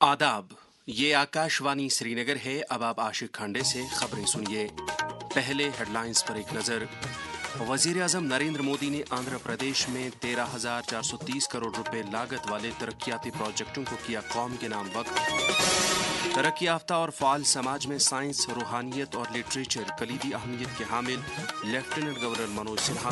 आदाब, ये आकाशवाणी श्रीनगर है। अब आप आशिक खांडे से खबरें सुनिए। पहले हेडलाइंस पर एक नजर। वजीर आजम नरेंद्र मोदी ने आंध्र प्रदेश में 13,430 करोड़ रुपए लागत वाले तरक्याती प्रोजेक्टों को किया कौम के नाम वक्फ। तरक्की याफ्ता और फाल समाज में साइंस, रूहानियत और लिटरेचर कलीदी अहमियत के हामिल लेफ्टिनेंट गवर्नर मनोज सिन्हा।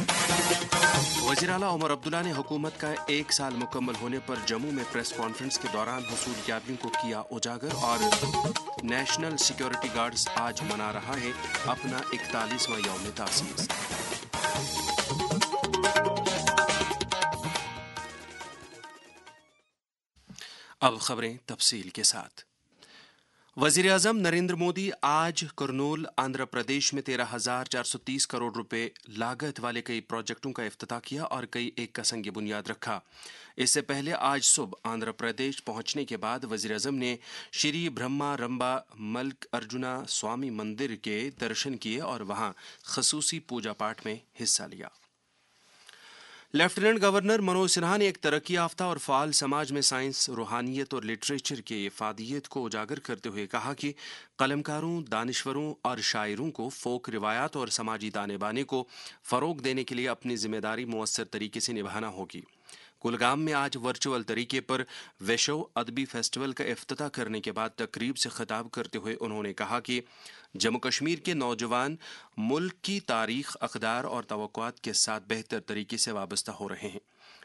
वज़ीर आला उमर अब्दुल्ला ने हुकूमत का 1 साल मुकम्मल होने पर जम्मू में प्रेस कॉन्फ्रेंस के दौरान हुसूलियाबियों को किया उजागर। और नेशनल सिक्योरिटी गार्ड्स आज मना रहा है अपना 41वां यौम तासीस। अब खबरें तफसील के साथ। वज़ीर आज़म नरेंद्र मोदी आज कुरनूल आंध्र प्रदेश में 13,430 करोड़ रुपए लागत वाले कई प्रोजेक्टों का इफ्तिताह किया और कई एक का संग बुनियाद रखा। इससे पहले आज सुबह आंध्र प्रदेश पहुंचने के बाद वज़ीर आज़म ने श्री ब्रह्मा रंबा मल्क अर्जुना स्वामी मंदिर के दर्शन किए और वहां खसूसी पूजा पाठ में हिस्सा लिया। लेफ्टिनेंट गवर्नर मनोज सिन्हा ने एक तरक्की याफ्ता और फाल समाज में साइंस, रूहानियत और लिटरेचर के इफादियत को उजागर करते हुए कहा कि कलमकारों, दानिश्वरों और शायरों को फोक रिवायात और समाजी ताने बाने को फ़रोग देने के लिए अपनी जिम्मेदारी मुअस्सर तरीके से निभाना होगी। कुलगाम में आज वर्चुअल तरीके पर विश्व अदबी फेस्टिवल का इफ्तिताह करने के बाद तकरीब से खिताब करते हुए उन्होंने कहा कि जम्मू कश्मीर के नौजवान मुल्क की तारीख, अक़दार और तवक्कुआत के साथ बेहतर तरीके से वाबस्ता हो रहे हैं।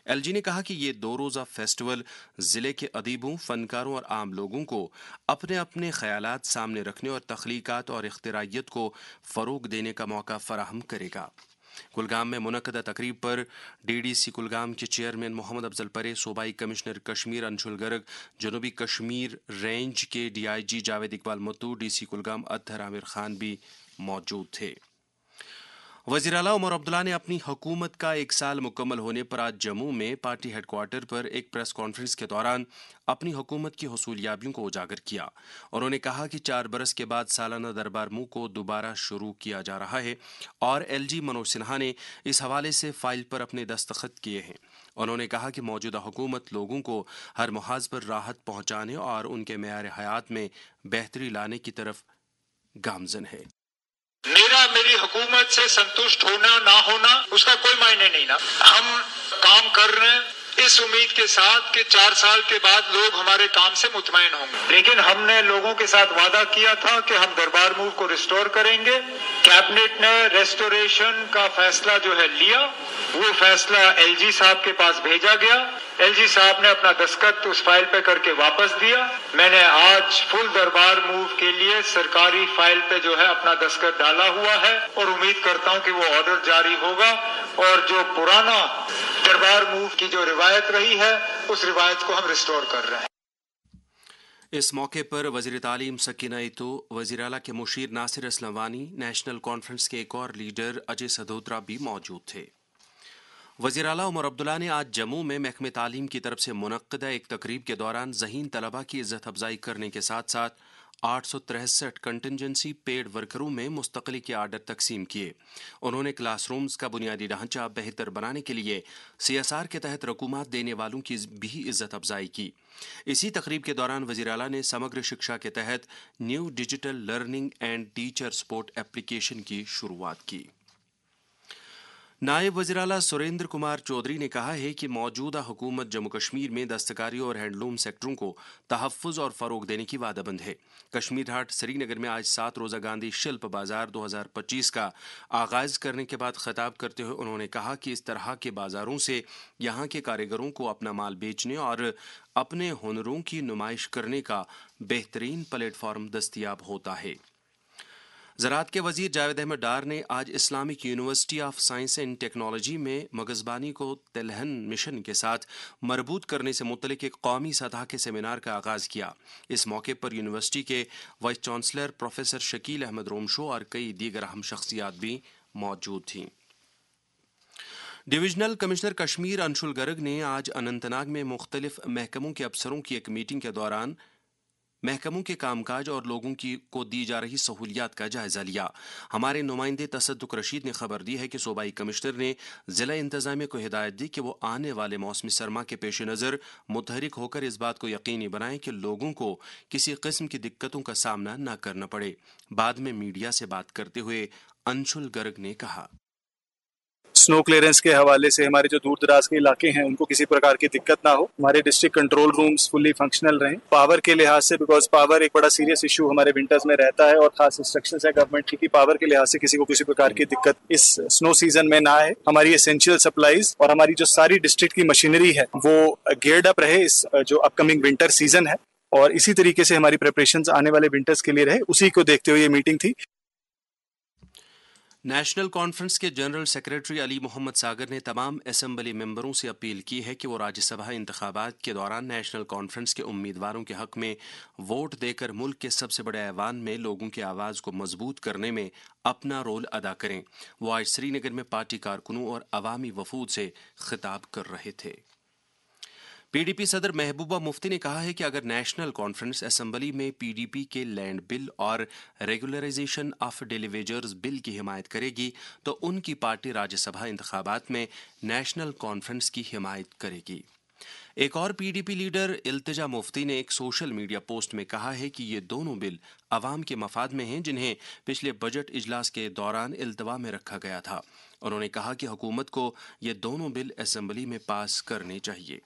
एलजी ने कहा कि ये 2 रोज़ा फेस्टिवल ज़िले के अदीबों, फनकारों और आम लोगों को अपने अपने ख्यालात सामने रखने और तख्लीकात और इख्तिराइयत को फ़रोग देने का मौका फराहम करेगा। कुलगाम में मुनक्कदा तकरीब पर डीडीसी कुलगाम के चेयरमैन मोहम्मद अफजल परे, सूबाई कमिश्नर कश्मीर अंशुल गर्ग, जनूबी कश्मीर रेंज के डीआईजी जावेद इकबाल मुत्तू, डीसी कुलगाम अत्तर आमिर खान भी मौजूद थे। वज़ीर आला उमर अब्दुल्ला ने अपनी हुकूमत का 1 साल मुकम्मल होने पर आज जम्मू में पार्टी हेडक्वार्टर पर एक प्रेस कॉन्फ्रेंस के दौरान अपनी हुकूमत की हुसूलियाबियों को उजागर किया। उन्होंने कहा कि 4 बरस के बाद सालाना दरबार मुँह को दोबारा शुरू किया जा रहा है और एलजी मनोज सिन्हा ने इस हवाले से फाइल पर अपने दस्तखत किए हैं। उन्होंने कहा कि मौजूदा हुकूमत लोगों को हर मुहाज पर राहत पहुँचाने और उनके मेयार हयात में बेहतरी लाने की तरफ गामजन है। मेरी हुकूमत से संतुष्ट होना ना होना उसका कोई मायने नहीं ना। हम काम कर रहे हैं इस उम्मीद के साथ कि 4 साल के बाद लोग हमारे काम से मुतमईन होंगे। लेकिन हमने लोगों के साथ वादा किया था कि हम दरबार मूव को रिस्टोर करेंगे। कैबिनेट ने रेस्टोरेशन का फैसला जो है लिया, वो फैसला एलजी साहब के पास भेजा गया। एलजी साहब ने अपना दस्तखत उस फाइल पे करके वापस दिया। मैंने आज फुल दरबार मूव के लिए सरकारी फाइल पे जो है अपना दस्तखत डाला हुआ है और उम्मीद करता हूं कि वो ऑर्डर जारी होगा और जो पुराना दरबार मूव की जो रिवायत रही है उस रिवायत को हम रिस्टोर कर रहे हैं। इस मौके पर वज़ीर तालीम सकीना इतो, वज़ीर आला के मुशीर नासिर असलम वानी, नेशनल कॉन्फ्रेंस के एक और लीडर अजय सधोत्रा भी मौजूद थे। वज़ीर आला उमर अब्दुल्ला ने आज जम्मू में महकमे तालीम की तरफ से मुनक्कदा एक तकरीब के दौरान ज़हीन तलबा की इज़्ज़त अफजाई करने के साथ साथ 863 कंटिजेंसी पेड वर्करों में मुस्तक़ली के आर्डर तकसीम किए। उन्होंने क्लासरूम्स का बुनियादी ढांचा बेहतर बनाने के लिए CSR के तहत रकूमात देने वालों की भी इज़्ज़त अफजाई की। इसी तकरीब के दौरान वज़ीर आला ने समग्र शिक्षा के तहत new digital learning and teacher support application की शुरुआत की। नायब वज़ीर आला सुरेंद्र कुमार चौधरी ने कहा है कि मौजूदा हुकूमत जम्मू कश्मीर में दस्तकारी और हैंडलूम सेक्टरों को तहफ़्फ़ुज़ और फ़रोग देने की वादाबंद है। कश्मीर हाट श्रीनगर में आज 7 रोज़ा गांधी शिल्प बाज़ार 2025 का आगाज़ करने के बाद खिताब करते हुए उन्होंने कहा कि इस तरह के बाज़ारों से यहाँ के कारीगरों को अपना माल बेचने और अपने हुनरों की नुमाइश करने का बेहतरीन प्लेटफॉर्म दस्तयाब होता है। ज़राअत के वज़ीर जावेद अहमद डार ने आज Islamic university of science and technology में मगज़बानी को तिलहन मिशन के साथ मरबूत करने से मुतल्लिक़ एक कौमी सतह के सेमिनार का आगाज़ किया। इस मौके पर यूनिवर्सिटी के vice chancellor professor Shakeel Ahmad Romshoo और कई दीगर अहम शख्सियात भी मौजूद थीं। डिविजनल कमिश्नर कश्मीर अंशुल गर्ग ने आज अनंतनाग में मुख्तलिफ महकमों के अफसरों की एक मीटिंग के दौरान महकमों के कामकाज और लोगों को दी जा रही सहूलियात का जायजा लिया। हमारे नुमाइंदे तसद्दुक रशीद ने खबर दी है कि सूबाई कमिश्नर ने जिला इंतजामिया को हिदायत दी कि वो आने वाले मौसमी सरमा के पेश नज़र मुतहरिक होकर इस बात को यकीनी बनाएं कि लोगों को किसी किस्म की दिक्कतों का सामना न करना पड़े। बाद में मीडिया से बात करते हुए अंशुल गर्ग ने कहा, स्नो क्लियरेंस के हवाले से हमारे जो दूर दराज के इलाके हैं उनको किसी प्रकार की दिक्कत ना हो, हमारे district control rooms fully functional रहें। पावर के लिहाज से, बिकॉज पावर एक बड़ा सीरियस इशू हमारे विंटर्स में रहता है और खास इंस्ट्रक्शंस है गवर्नमेंट की कि पावर के लिहाज से किसी को किसी प्रकार की दिक्कत इस स्नो सीजन में ना आए। हमारी एसेंशियल सप्लाईज और हमारी जो सारी डिस्ट्रिक्ट की मशीनरी है वो गियर्ड अप रहे इस जो अपकमिंग विंटर सीजन है, और इसी तरीके से हमारी प्रिपरेशंस आने वाले विंटर्स के लिए रहे, उसी को देखते हुए ये मीटिंग थी। नेशनल कॉन्फ्रेंस के जनरल सेक्रेटरी अली मोहम्मद सागर ने तमाम असम्बली मेंबरों से अपील की है कि वो राज्यसभा इंतखाबात के दौरान नेशनल कॉन्फ्रेंस के उम्मीदवारों के हक में वोट देकर मुल्क के सबसे बड़े ऐवान में लोगों की आवाज़ को मजबूत करने में अपना रोल अदा करें। वो आज श्रीनगर में पार्टी कारकुनों और अवामी वफूद से खिताब कर रहे थे। पीडीपी सदर महबूबा मुफ्ती ने कहा है कि अगर नेशनल कॉन्फ्रेंस असेंबली में पीडीपी के लैंड बिल और रेगुलराइजेशन ऑफ डेलीवेजर्स बिल की हिमायत करेगी तो उनकी पार्टी राज्यसभा इंतखाबात में नेशनल कॉन्फ्रेंस की हिमायत करेगी। एक और पीडीपी लीडर इल्तिजा मुफ्ती ने एक सोशल मीडिया पोस्ट में कहा है कि ये दोनों बिल अवाम के मफाद में हैं जिन्हें पिछले बजट इजलास के दौरान इल्तवा में रखा गया था। उन्होंने कहा कि हुकूमत को ये दोनों बिल असेंबली में पास करने चाहिए।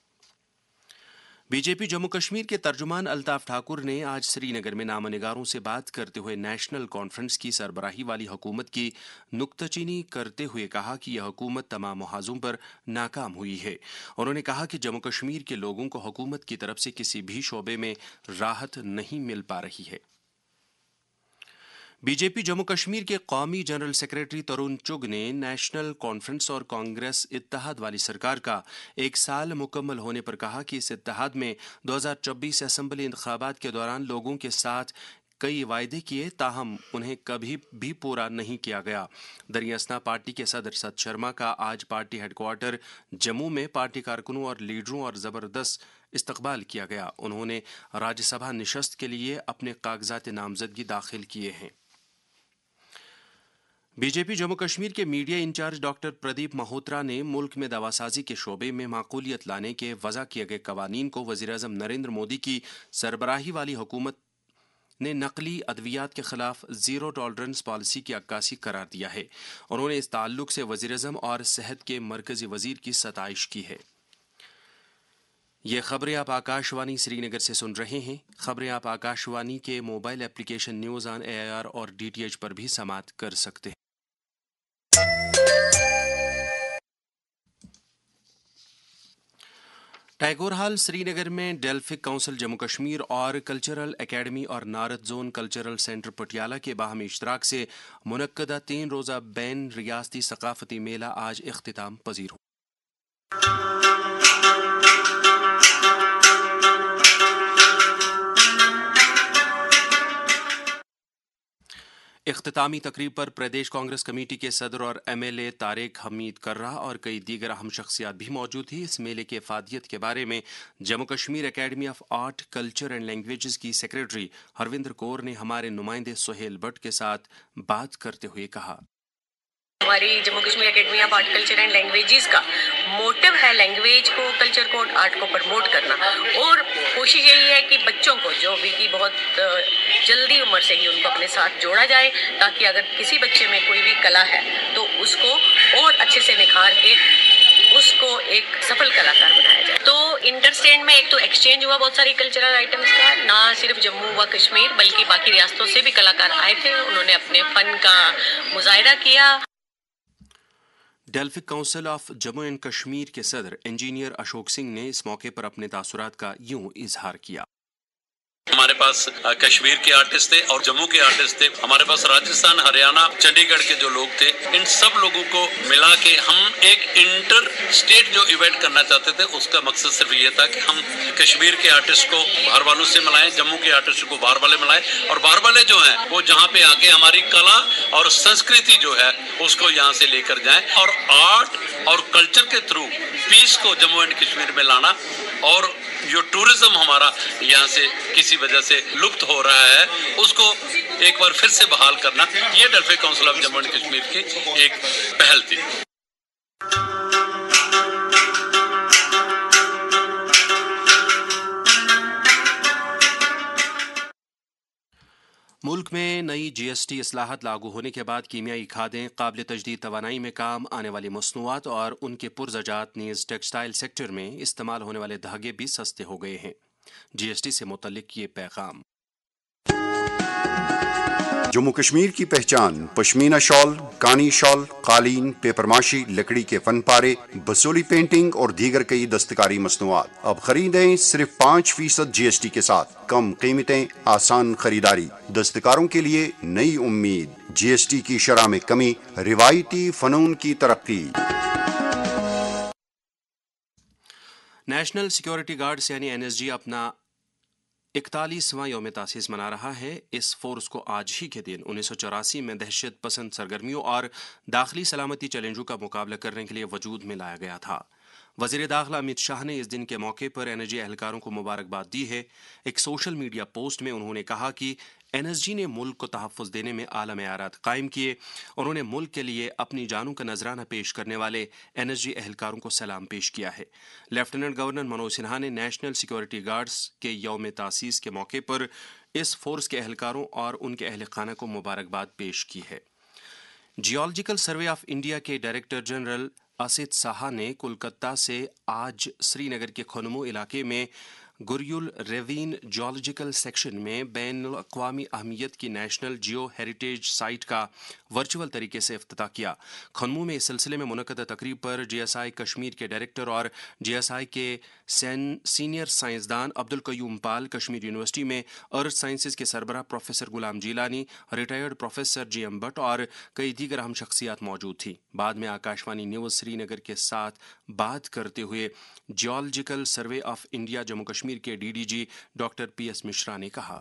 बीजेपी जम्मू कश्मीर के तर्जुमान अल्ताफ ठाकुर ने आज श्रीनगर में नामनिगारों से बात करते हुए नेशनल कॉन्फ्रेंस की सरबराही वाली हुकूमत की नुक्ताचीनी करते हुए कहा कि यह हुकूमत तमाम मुहाजों पर नाकाम हुई है। उन्होंने कहा कि जम्मू कश्मीर के लोगों को हुकूमत की तरफ से किसी भी शोबे में राहत नहीं मिल पा रही है। बीजेपी जम्मू कश्मीर के कौमी जनरल सेक्रेटरी तरुण चुग ने नेशनल कॉन्फ्रेंस और कांग्रेस इत्तेहाद वाली सरकार का एक साल मुकम्मल होने पर कहा कि इस इत्तेहाद में 2024 असेंबली इंतखाबात के दौरान लोगों के साथ कई वायदे किए, ताहम उन्हें कभी भी पूरा नहीं किया गया। दरियासना पार्टी के सदर सत शर्मा का आज पार्टी हेडक्वार्टर जम्मू में पार्टी कारकुनों और लीडरों और ज़बरदस्त इस्तकबाल किया गया। उन्होंने राज्यसभा निशस्त के लिए अपने कागजात नामजदगी दाखिल किए हैं। बीजेपी जम्मू कश्मीर के media incharge doctor Pradeep Malhotra ने मुल्क में दवासाजी के शोबे में माकूलियत लाने के वज़ा किए गए कवानीन को वज़ीर-ए-आज़म नरेंद्र मोदी की सरबराही वाली हुकूमत ने नकली अद्वियात के खिलाफ जीरो टॉलरेंस पॉलिसी की अक्कासी करार दिया है। उन्होंने इस ताल्लुक से वज़ीर-ए-आज़म और सेहत के मरकजी वज़ीर की सताइश की है। ये खबरें आप आकाशवाणी श्रीनगर से सुन रहे हैं। खबरें आप आकाशवाणी के mobile application news on AIR और DTH पर भी समाअत कर सकते हैं। टैगोर हॉल श्रीनगर में डेल्फिक काउंसिल जम्मू कश्मीर और कल्चरल एकेडमी और Narad zone cultural centre Patiala के बाहमी इश्तराक से मुनक्कदा 3 रोज़ा बैन रियासती सकाफती मेला आज इख्तिताम पजीर हुआ। इख्तितामी तकरीब पर प्रदेश कांग्रेस कमेटी के सदर और MLA तारिक हमीद कर्रा और कई दीगर अहम शख्सियात भी मौजूद थी। इस मेले के अफादियत के बारे में Jammu Kashmir academy of art culture and languages की सेक्रेटरी हरविंदर कौर ने हमारे नुमाइंदे सुहेल भट्ट के साथ बात करते हुए कहा, हमारी Jammu Kashmir academy of art culture and languages का मोटिव है लैंग्वेज को, कल्चर को, आर्ट को प्रमोट करना, और कोशिश यही है कि बच्चों को जो भी की बहुत जल्दी उम्र से ही उनको अपने साथ जोड़ा जाए, ताकि अगर किसी बच्चे में कोई भी कला है तो उसको और अच्छे से निखार के उसको एक सफल कलाकार बनाया जाए। तो इंटरस्टेट में एक तो एक्सचेंज हुआ बहुत सारी कल्चरल आइटम्स का, ना सिर्फ जम्मू व कश्मीर बल्कि बाकी रियासतों से भी कलाकार आए थे, उन्होंने अपने फन का मुजाहिरा किया। Delphic council of Jammu and Kashmir के सदर इंजीनियर अशोक सिंह ने इस मौके पर अपने तासुरात का यूं इजहार किया। हमारे पास कश्मीर के आर्टिस्ट थे और जम्मू के आर्टिस्ट थे, हमारे पास राजस्थान, हरियाणा, चंडीगढ़ के जो लोग थे, इन सब लोगों को मिला के हम एक इंटर स्टेट जो इवेंट करना चाहते थे, उसका मकसद सिर्फ ये था कि हम कश्मीर के आर्टिस्ट को बाहर वालों से मिलाएं, जम्मू के आर्टिस्ट को बाहर वाले मिलाएं, और बाहर वाले जो हैं वो जहाँ पे आके हमारी कला और संस्कृति जो है उसको यहाँ से लेकर जाएं, और आर्ट और कल्चर के थ्रू पीस को जम्मू एंड कश्मीर में लाना, और जो टूरिज्म हमारा यहाँ से किसी کسی وجہ سے لپت ہو رہا ہے اس کو ایک بار پھر سے بحال کرنا، یہ welfare council of Jammu and Kashmir کی ایک پہل تھی۔ ملک میں نئی جی ایس ٹی اصلاحات لاگو ہونے کے بعد کیمیائی کھادیں، قابل تجدید توانائی میں کام آنے والی مصنوعات اور ان کے پرزجات نیز ٹیکسٹائل سیکٹر میں استعمال ہونے والے دھاگے بھی سستے ہو گئے ہیں۔ جی ایس ٹی سے متعلق یہ پیغام۔ جموں کشمیر کی پہچان پشمینہ شال، کانی شال، قالین، پیپر ماشی، لکڑی کے فن پارے، بسولی پینٹنگ اور دیگر کئی دستکاری مصنوعات۔ اب خریدیں صرف 5% جی ایس ٹی کے ساتھ، کم قیمتیں، آسان خریداری، دستکاروں کے لیے نئی امید، جی ایس ٹی کی شرح میں کمی، روایتی فنون کی ترقی۔ نیشنل سیکیورٹی گارڈز یعنی این ایس جی اپنا 41واں یوم تاسیس منا رہا ہے۔ اس فورس کو آج ہی کے دن 1984 میں دہشت پسند سرگرمیوں اور داخلی سلامتی چیلنجوں کا مقابلہ کرنے کے لیے وجود میں لایا گیا تھا۔ وزیر داخلہ امت شاہ نے اس دن کے موقع پر این ایس جی اہلکاروں کو مبارکباد دی ہے۔ ایک سوشل میڈیا پوسٹ میں انہوں نے کہا کہ این ایس جی نے ملک کو تحفظ دینے میں اعلیٰ معیارات قائم کیے۔ انہوں نے ملک کے لیے اپنی جانوں کا نذرانہ پیش کرنے والے این ایس جی اہلکاروں کو سلام پیش کیا ہے۔ لیفٹیننٹ گورنر منوج سنہا نے نیشنل سیکیورٹی گارڈز کے یوم تاسیس کے موقع پر اس فورس کے اہلکاروں اور ان کے اہل خانہ کو مبارکباد پیش کی ہے۔ جیولوجیکل سروے آف انڈیا کے ڈائریکٹر جنرل اسد ساہا نے کولکتہ سے آج سری نگر کے کھنمو علاقے میں گریول ریوین جیولوجیکل سیکشن میں بین الاقوامی اہمیت کی نیشنل جیو ہیریٹیج سائٹ کا ورچوئل طریقے سے افتتاح کیا۔ کھنمو میں اس سلسلے میں منعقدہ تقریب پر جی ایس آئی کشمیر کے ڈائریکٹر اور جی ایس آئی کے سینئر سائنسدان عبدالقیوم پال، کشمیر یونیورسٹی میں ارتھ سائنسز کے سربراہ professor Ghulam Jilani, retired professor G M Butt اور کئی دیگر اہم شخصیات موجود تھیں۔ بعد میں آکاشوانی نیوز سری نگر کے ساتھ بات کرتے ہوئے geological survey of India Jammu Kashmir کے D D G doctor P S Mishra نے کہا،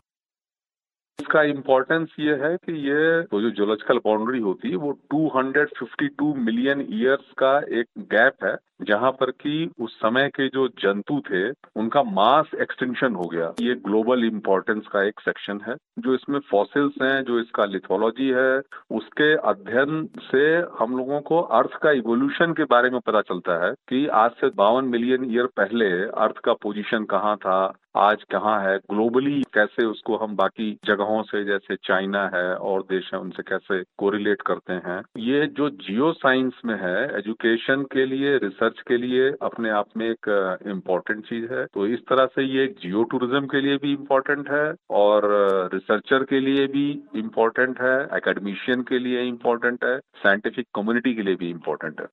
اس کا امپورٹنس یہ ہے کہ یہ جو جیولوجیکل باؤنڈری ہوتی ہے وہ 252 ملین ایئرس کا ایک گیپ ہے، جہاں پر کہ اس سمے کے جو جنتو تھے ان کا ماس ایکسٹنکشن ہو گیا۔ یہ گلوبل امپورٹنس کا ایک سیکشن ہے۔ جو اس میں فوسلز ہیں، جو اس کا لیتھولوجی ہے، اس کے ادھین سے ہم لوگوں کو ارتھ کا ایوولوشن کے بارے میں پتہ چلتا ہے کہ آج سے 52 ملین ایئر پہلے ارتھ کا پوزیشن کہاں تھا، آج کہاں ہے، گلوبلی کیسے اس کو ہم باقی جگہوں سے جیسے چائنا ہے اور دیش ہیں ان سے کیسے کوریلیٹ کرتے ہیں۔ یہ جو جیو سائنس میں ہے، ایجوکیشن کے لیے، ریسرچ کے لیے اپنے آپ میں ایک امپورٹنٹ چیز ہے۔ تو اس طرح سے یہ ایک جیو ٹورزم کے لیے بھی امپورٹنٹ ہے اور ریسرچر کے لیے بھی امپورٹنٹ ہے، اکیڈمیشین کے لیے امپورٹنٹ ہے، سائنٹیفک کمیونٹی کے لیے بھی امپورٹنٹ ہے۔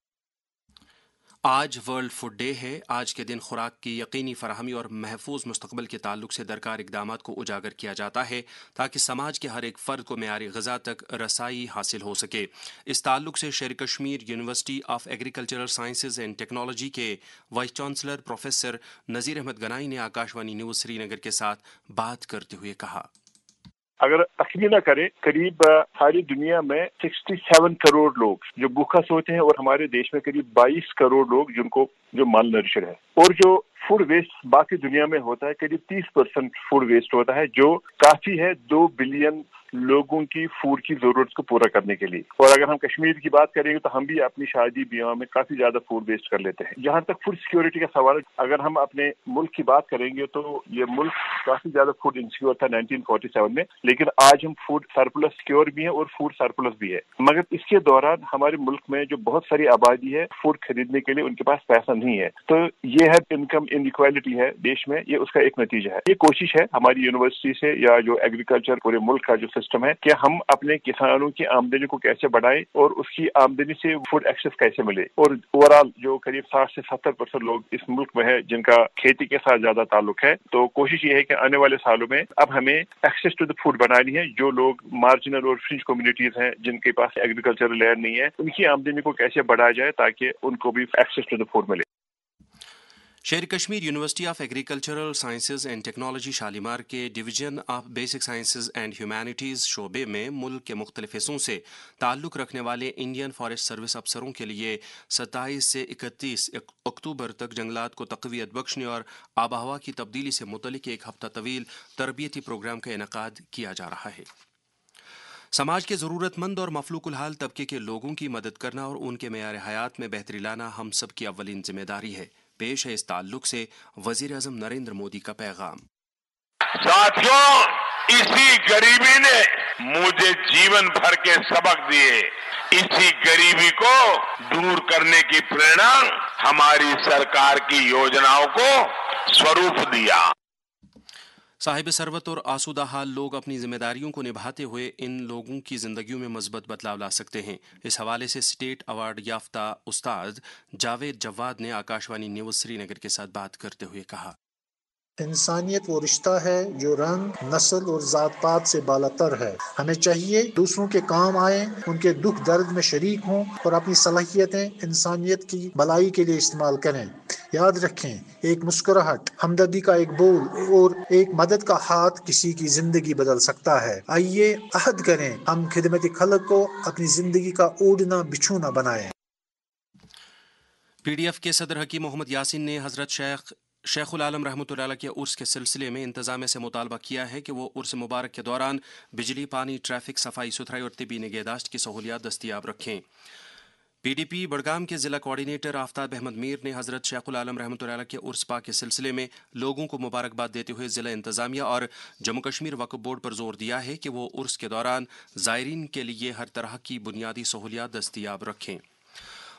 آج ورلڈ فوڈ ڈے ہے۔ آج کے دن خوراک کی یقینی فراہمی اور محفوظ مستقبل کے تعلق سے درکار اقدامات کو اجاگر کیا جاتا ہے تاکہ سماج کے ہر ایک فرد کو معیاری غذا تک رسائی حاصل ہو سکے۔ اس تعلق سے Sher Kashmir university of agricultural sciences and technology کے vice chancellor professor Nazir Ahmad Ganai نے آکاشوانی نیوز سری نگر کے ساتھ بات کرتے ہوئے کہا، اگر تخمینہ کریں قریب ساری دنیا میں 67 کروڑ لوگ جو بھوکا سوتے ہیں اور ہمارے دیش میں قریب 22 کروڑ لوگ جن کو جو مال نرشر ہے، اور جو فوڈ ویسٹ باقی دنیا میں ہوتا ہے قریب 30% فوڈ ویسٹ ہوتا ہے، جو کافی ہے 2 بلین لوگوں کی فوڈ کی ضرورت کو پورا کرنے کے لیے۔ اور اگر ہم کشمیر کی بات کریں گے تو ہم بھی اپنی شادی بیاہ میں کافی زیادہ فوڈ ویسٹ کر لیتے ہیں۔ جہاں تک فوڈ سیکیورٹی کا سوال ہے، اگر ہم اپنے ملک کی بات کریں گے تو یہ ملک کافی زیادہ فوڈ انسیکیور تھا 1947 میں، لیکن آج ہم فوڈ سرپلس سیکیور بھی ہیں اور فوڈ سرپلس بھی ہے۔ مگر اس کے دوران ہمارے ملک میں جو بہت ساری آبادی ہے، فوڈ خریدنے کے لیے ان کے پاس پیسہ نہیں ہے، تو یہ ہے انکم انیکوالٹی ہے دیش میں، یہ اس کا ایک نتیجہ ہے۔ یہ کوشش ہے ہماری یونیورسٹی سے یا جو ایگریکلچر پورے ملک کا جو سسٹم ہے کہ ہم اپنے کسانوں کی آمدنی کو کیسے بڑھائیں اور اس کی آمدنی سے فوڈ ایکسیس کیسے ملے، اور اوور آل جو قریب 60 سے 70% لوگ اس ملک میں ہے جن کا کھیتی کے ساتھ زیادہ تعلق ہے، تو کوشش یہ ہے کہ آنے والے سالوں میں اب ہمیں ایکسیس ٹو دا فوڈ بنانی ہے۔ جو لوگ مارجنل اور فرنج کمیونٹیز ہیں جن کے پاس ایگریکلچرل لینڈ نہیں ہے، ان کی آمدنی کو کیسے بڑھایا جائے تاکہ ان کو بھی ایکسیس ٹو دا فوڈ ملے۔ Sher Kashmir university of agricultural sciences and technology Shalimar کے division of basic sciences and humanities شعبے میں ملک کے مختلف حصوں سے تعلق رکھنے والے انڈین فارسٹ سروس افسروں کے لیے 27 سے 31 اکتوبر تک جنگلات کو تقویت بخشنے اور آب و ہوا کی تبدیلی سے متعلق ایک ہفتہ طویل تربیتی پروگرام کا انعقاد کیا جا رہا ہے۔ سماج کے ضرورت مند اور مفلوق الحال طبقے کے لوگوں کی مدد کرنا اور ان کے معیار حیات میں بہتری لانا ہم سب کی اولین ذمہ داری ہے۔ پیش ہے اس تعلق سے وزیر اعظم نریندر مودی کا پیغام۔ ساتھیوں، اسی غریبی نے مجھے جیون بھر کے سبق دیے، اسی غریبی کو دور کرنے کی پریرنا ہماری سرکار کی یوجناؤں کو سوروپ دیا۔ صاحب ثروت اور آسودہ حال لوگ اپنی ذمہ داریوں کو نبھاتے ہوئے ان لوگوں کی زندگیوں میں مثبت بدلاؤ لا سکتے ہیں۔ اس حوالے سے اسٹیٹ ایوارڈ یافتہ استاد جاوید جواد نے آکاشوانی نیوز سری نگر کے ساتھ بات کرتے ہوئے کہا، انسانیت وہ رشتہ ہے جو رنگ، نسل اور ذات پات سے بالاتر ہے۔ ہمیں چاہیے دوسروں کے کام آئیں، ان کے دکھ درد میں شریک ہوں اور اپنی صلاحیتیں انسانیت کی بھلائی کے لیے استعمال کریں۔ یاد رکھیں، ایک مسکراہٹ، ہمدردی کا ایک بول اور ایک مدد کا ہاتھ کسی کی زندگی بدل سکتا ہے۔ آئیے عہد کریں، ہم خدمت خلق کو اپنی زندگی کا اوڑھنا بچھونا بنائیں۔ پی ڈی ایف کے صدر حکیم محمد یاسین نے حضرت شیخ العالم رحمۃ اللہ علیہ کے عرس کے سلسلے میں انتظامیہ سے مطالبہ کیا ہے کہ وہ عرس مبارک کے دوران بجلی، پانی، ٹریفک، صفائی ستھرائی اور طبی نگہداشت کی سہولیات دستیاب رکھیں۔ پی ڈی پی بڑگام کے ضلع کوارڈینیٹر آفتاب احمد میر نے حضرت شیخ العالم رحمۃ اللہ علیہ کے عرس پاک کے سلسلے میں لوگوں کو مبارکباد دیتے ہوئے ضلع انتظامیہ اور جموں کشمیر وقف بورڈ پر زور دیا ہے کہ وہ عرس کے دوران زائرین کے لیے ہر طرح کی بنیادی سہولیات دستیاب رکھیں۔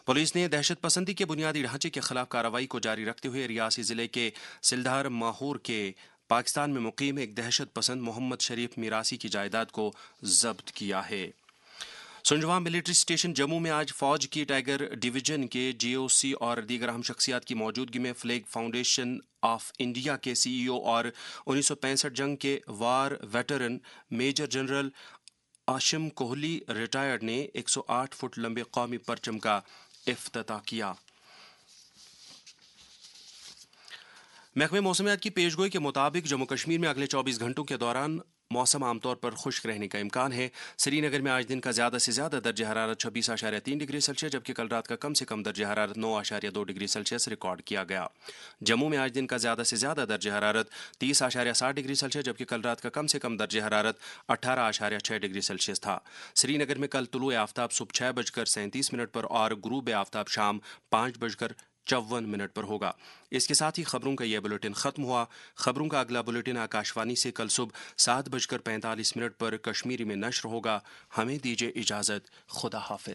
پولیس نے دہشت پسندی کے بنیادی ڈھانچے کے خلاف کارروائی کو جاری رکھتے ہوئے ریاسی ضلع کے سلدھار ماہور کے پاکستان میں مقیم ایک دہشت پسند محمد شریف میراسی کی جائیداد کو ضبط کیا ہے۔ سنجواں ملٹری اسٹیشن جموں میں آج فوج کی ٹائیگر ڈویژن کے جی او سی اور دیگر اہم شخصیات کی موجودگی میں فلیگ فاؤنڈیشن آف انڈیا کے سی ای او اور 1965 جنگ کے war veteran major general Ashim Kohli retired نے 108 فٹ لمبے قومی پرچم کا افتتاح کیا۔ محکمہ موسمیات کی پیشگوئی کے مطابق جموں کشمیر میں اگلے 24 گھنٹوں کے دوران موسم عام طور پر خشک رہنے کا امکان ہے۔ سری نگر میں آج دن کا زیادہ سے زیادہ درجہ حرارت 26.3 ڈگری سیلسیس جبکہ کل رات کا کم سے کم درجہ حرارت 9.2 ڈگری سیلسیس ریکارڈ کیا گیا۔ جموں میں آج دن کا زیادہ سے زیادہ درجہ حرارت 30.7 ڈگری سیلسیس جبکہ کل رات کا کم سے کم درجہ حرارت 18.6 ڈگری سیلسیس تھا۔ سری نگر میں کل طلوع آفتاب صبح 6:37 پر اور غروب آفتاب شام 5:54 پر ہوگا۔ اس کے ساتھ ہی خبروں کا یہ بلیٹن ختم ہوا۔ خبروں کا اگلا بلیٹن آکاشوانی سے کل صبح 7:45 پر کشمیری میں نشر ہوگا۔ ہمیں دیجیے اجازت، خدا حافظ۔